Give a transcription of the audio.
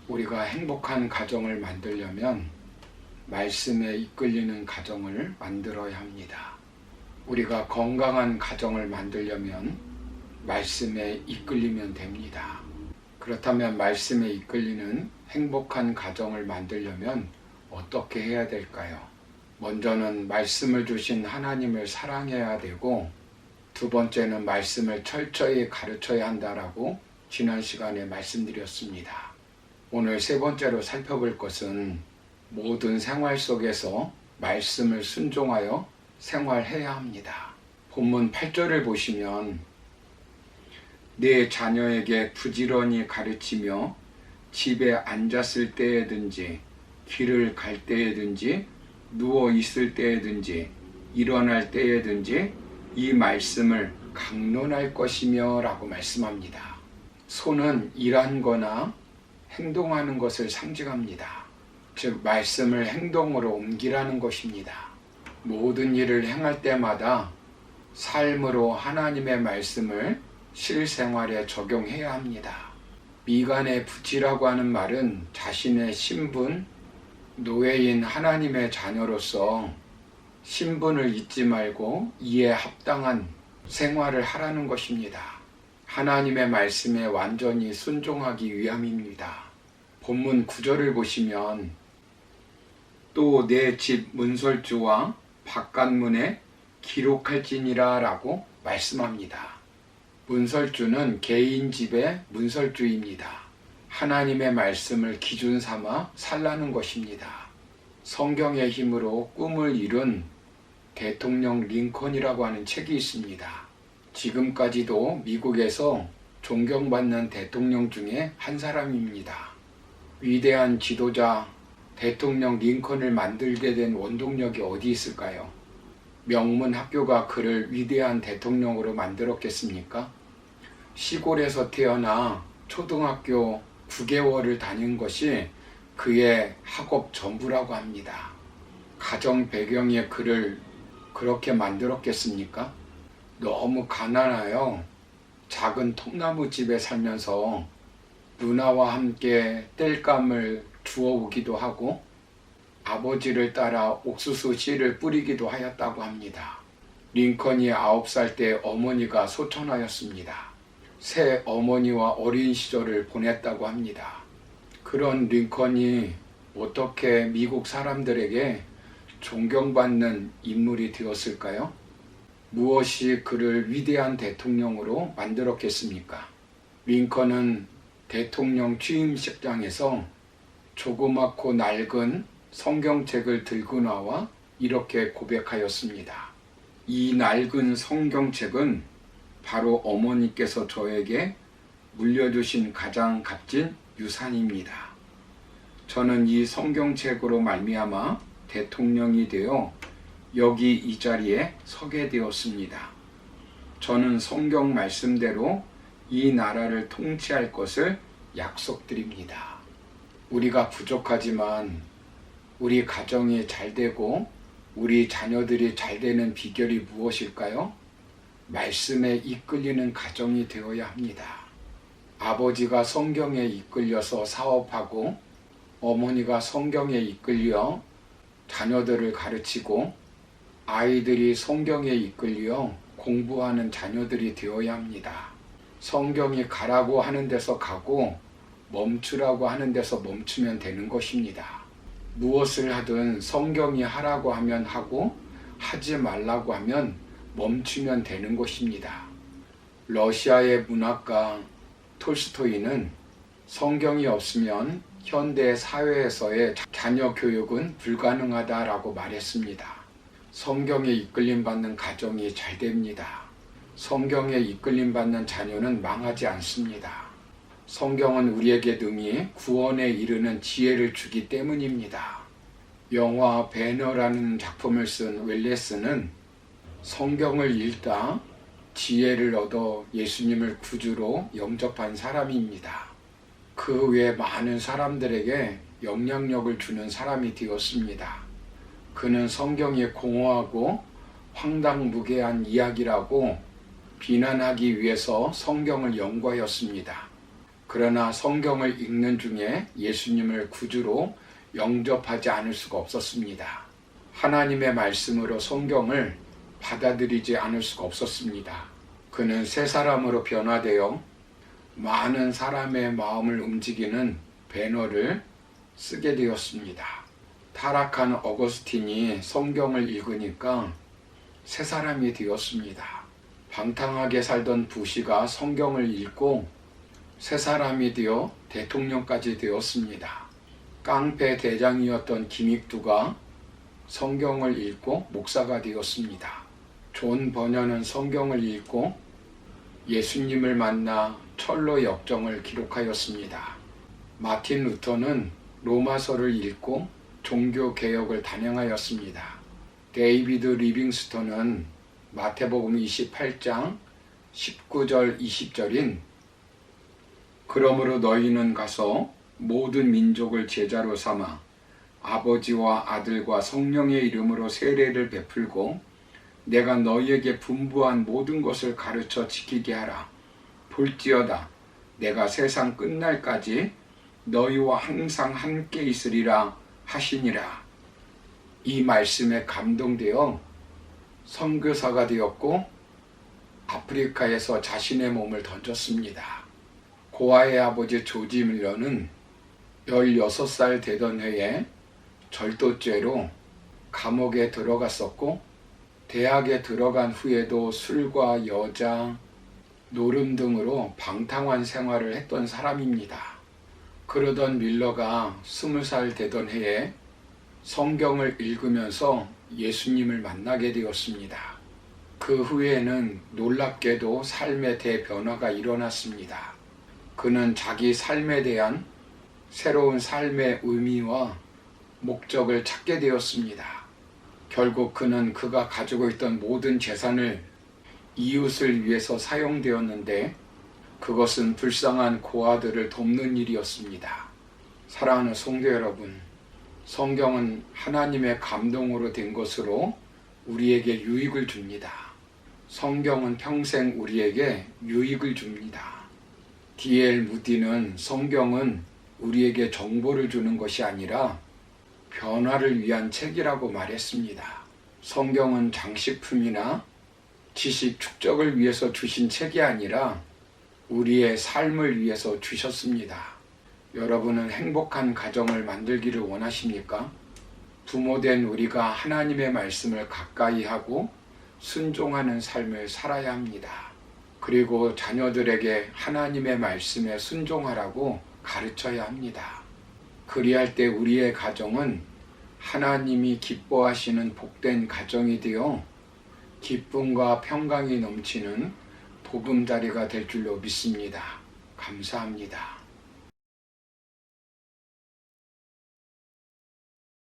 우리가 행복한 가정을 만들려면 말씀에 이끌리는 가정을 만들어야 합니다. 우리가 건강한 가정을 만들려면 말씀에 이끌리면 됩니다. 그렇다면 말씀에 이끌리는 행복한 가정을 만들려면 어떻게 해야 될까요? 먼저는 말씀을 주신 하나님을 사랑해야 되고, 두 번째는 말씀을 철저히 가르쳐야 한다라고 지난 시간에 말씀드렸습니다. 오늘 세 번째로 살펴볼 것은 모든 생활 속에서 말씀을 순종하여 생활해야 합니다. 본문 8절을 보시면 내 자녀에게 부지런히 가르치며 집에 앉았을 때에든지 길을 갈 때에든지 누워 있을 때에든지 일어날 때에든지 이 말씀을 강론할 것이며 라고 말씀합니다. 손은 일한 거나 행동하는 것을 상징합니다. 즉 말씀을 행동으로 옮기라는 것입니다. 모든 일을 행할 때마다 삶으로 하나님의 말씀을 실생활에 적용해야 합니다. 미간에 붙이라고 하는 말은 자신의 신분, 노예인 하나님의 자녀로서 신분을 잊지 말고 이에 합당한 생활을 하라는 것입니다. 하나님의 말씀에 완전히 순종하기 위함입니다. 본문 9절을 보시면 또 내 집 문설주와 바깥문에 기록할지니라 라고 말씀합니다. 문설주는 개인 집의 문설주입니다. 하나님의 말씀을 기준 삼아 살라는 것입니다. 성경의 힘으로 꿈을 이룬 대통령 링컨이라고 하는 책이 있습니다. 지금까지도 미국에서 존경받는 대통령 중에 한 사람입니다. 위대한 지도자 대통령 링컨을 만들게 된 원동력이 어디 있을까요? 명문 학교가 그를 위대한 대통령으로 만들었겠습니까? 시골에서 태어나 초등학교 9개월을 다닌 것이 그의 학업 전부라고 합니다. 가정 배경에 그를 그렇게 만들었겠습니까? 너무 가난하여 작은 통나무 집에 살면서 누나와 함께 땔감을 주워오기도 하고 아버지를 따라 옥수수 씨를 뿌리기도 하였다고 합니다. 링컨이 9살 때 어머니가 소천하였습니다. 새 어머니와 어린 시절을 보냈다고 합니다. 그런 링컨이 어떻게 미국 사람들에게 존경받는 인물이 되었을까요? 무엇이 그를 위대한 대통령으로 만들었겠습니까? 링컨은 대통령 취임식장에서 조그맣고 낡은 성경책을 들고 나와 이렇게 고백하였습니다. 이 낡은 성경책은 바로 어머니께서 저에게 물려주신 가장 값진 유산입니다. 저는 이 성경책으로 말미암아 대통령이 되어 여기 이 자리에 서게 되었습니다. 저는 성경 말씀대로 이 나라를 통치할 것을 약속드립니다. 우리가 부족하지만 우리 가정이 잘 되고 우리 자녀들이 잘 되는 비결이 무엇일까요? 말씀에 이끌리는 가정이 되어야 합니다. 아버지가 성경에 이끌려서 사업하고 어머니가 성경에 이끌려 자녀들을 가르치고 아이들이 성경에 이끌려 공부하는 자녀들이 되어야 합니다. 성경이 가라고 하는 데서 가고 멈추라고 하는 데서 멈추면 되는 것입니다. 무엇을 하든 성경이 하라고 하면 하고 하지 말라고 하면 멈추면 되는 것입니다. 러시아의 문학가 톨스토이는 성경이 없으면 현대 사회에서의 자녀 교육은 불가능하다라고 말했습니다. 성경에 이끌림 받는 가정이 잘 됩니다. 성경에 이끌림 받는 자녀는 망하지 않습니다. 성경은 우리에게 능히 구원에 이르는 지혜를 주기 때문입니다. 영화 배너라는 작품을 쓴 웰레스는 성경을 읽다 지혜를 얻어 예수님을 구주로 영접한 사람입니다. 그 외 많은 사람들에게 영향력을 주는 사람이 되었습니다. 그는 성경이 공허하고 황당무계한 이야기라고 비난하기 위해서 성경을 연구하였습니다. 그러나 성경을 읽는 중에 예수님을 구주로 영접하지 않을 수가 없었습니다. 하나님의 말씀으로 성경을 받아들이지 않을 수가 없었습니다. 그는 새 사람으로 변화되어 많은 사람의 마음을 움직이는 배너를 쓰게 되었습니다. 타락한 어거스틴이 성경을 읽으니까 새 사람이 되었습니다. 방탕하게 살던 부시가 성경을 읽고 새 사람이 되어 대통령까지 되었습니다. 깡패 대장이었던 김익두가 성경을 읽고 목사가 되었습니다. 존 버녀는 성경을 읽고 예수님을 만나 철로 역정을 기록하였습니다. 마틴 루터는 로마서를 읽고 종교 개혁을 단행하였습니다. 데이비드 리빙스턴은 마태복음 28장 19절 20절인 그러므로 너희는 가서 모든 민족을 제자로 삼아 아버지와 아들과 성령의 이름으로 세례를 베풀고 내가 너희에게 분부한 모든 것을 가르쳐 지키게 하라. 볼지어다 내가 세상 끝날까지 너희와 항상 함께 있으리라 하시니라. 이 말씀에 감동되어 선교사가 되었고 아프리카에서 자신의 몸을 던졌습니다. 고아의 아버지 조지 밀러는 16살 되던 해에 절도죄로 감옥에 들어갔었고 대학에 들어간 후에도 술과 여자, 노름 등으로 방탕한 생활을 했던 사람입니다. 그러던 밀러가 20살 되던 해에 성경을 읽으면서 예수님을 만나게 되었습니다. 그 후에는 놀랍게도 삶의 대변화가 일어났습니다. 그는 자기 삶에 대한 새로운 삶의 의미와 목적을 찾게 되었습니다. 결국 그는 그가 가지고 있던 모든 재산을 이웃을 위해서 사용되었는데 그것은 불쌍한 고아들을 돕는 일이었습니다. 사랑하는 성도 여러분, 성경은 하나님의 감동으로 된 것으로 우리에게 유익을 줍니다. 성경은 평생 우리에게 유익을 줍니다. D.L. 무디는 성경은 우리에게 정보를 주는 것이 아니라 변화를 위한 책이라고 말했습니다. 성경은 장식품이나 지식 축적을 위해서 주신 책이 아니라 우리의 삶을 위해서 주셨습니다. 여러분은 행복한 가정을 만들기를 원하십니까? 부모된 우리가 하나님의 말씀을 가까이 하고 순종하는 삶을 살아야 합니다. 그리고 자녀들에게 하나님의 말씀에 순종하라고 가르쳐야 합니다. 그리할 때 우리의 가정은 하나님이 기뻐하시는 복된 가정이 되어 기쁨과 평강이 넘치는 보금자리가 될 줄로 믿습니다. 감사합니다.